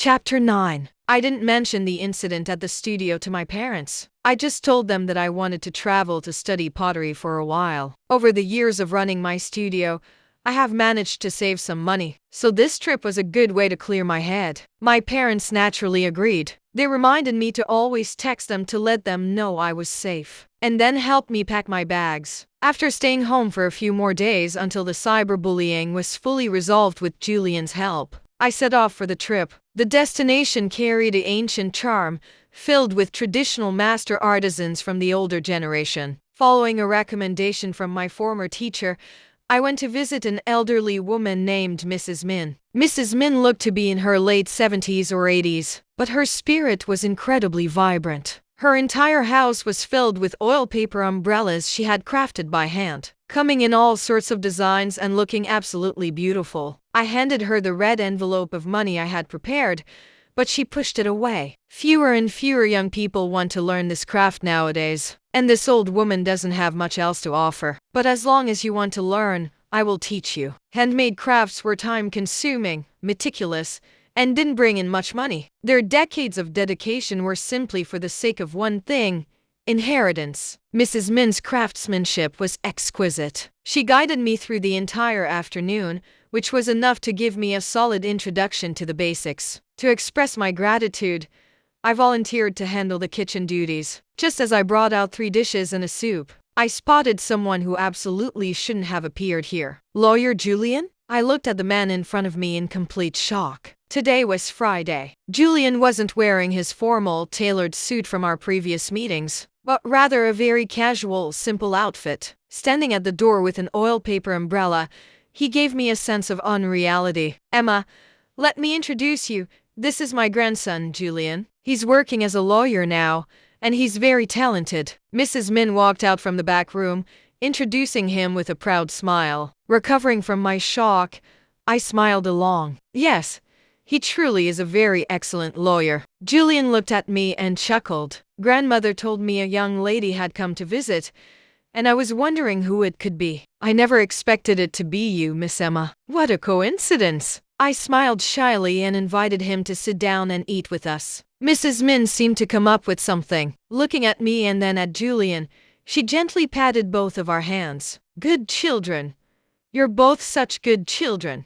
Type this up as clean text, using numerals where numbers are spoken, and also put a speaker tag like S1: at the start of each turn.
S1: Chapter 9. I didn't mention the incident at the studio to my parents. I just told them that I wanted to travel to study pottery for a while. Over the years of running my studio, I have managed to save some money, so this trip was a good way to clear my head. My parents naturally agreed. They reminded me to always text them to let them know I was safe, and then helped me pack my bags. After staying home for a few more days until the cyberbullying was fully resolved with Julian's help, I set off for the trip. The destination carried an ancient charm, filled with traditional master artisans from the older generation. Following a recommendation from my former teacher, I went to visit an elderly woman named Mrs. Min. Mrs. Min looked to be in her late 70s or 80s, but her spirit was incredibly vibrant. Her entire house was filled with oil paper umbrellas she had crafted by hand, coming in all sorts of designs and looking absolutely beautiful. I handed her the red envelope of money I had prepared, but she pushed it away. Fewer and fewer young people want to learn this craft nowadays, and this old woman doesn't have much else to offer. But as long as you want to learn, I will teach you. Handmade crafts were time-consuming, meticulous, and didn't bring in much money. Their decades of dedication were simply for the sake of one thing: inheritance. Mrs. Min's craftsmanship was exquisite. She guided me through the entire afternoon, which was enough to give me a solid introduction to the basics. To express my gratitude, I volunteered to handle the kitchen duties. Just as I brought out 3 dishes and a soup, I spotted someone who absolutely shouldn't have appeared here. Lawyer Julian? I looked at the man in front of me in complete shock. Today was Friday. Julian wasn't wearing his formal, tailored suit from our previous meetings, but rather a very casual, simple outfit. Standing at the door with an oil paper umbrella, he gave me a sense of unreality. "Emma, let me introduce you. This is my grandson, Julian. He's working as a lawyer now, and he's very talented." Mrs. Min walked out from the back room, introducing him with a proud smile. Recovering from my shock, I smiled along. Yes, he truly is a very excellent lawyer. Julian looked at me and chuckled. Grandmother told me a young lady had come to visit, and I was wondering who it could be. "I never expected it to be you, Miss Emma." "What a coincidence." I smiled shyly and invited him to sit down and eat with us. Mrs. Min seemed to come up with something. Looking at me and then at Julian, she gently patted both of our hands. "Good children. You're both such good children."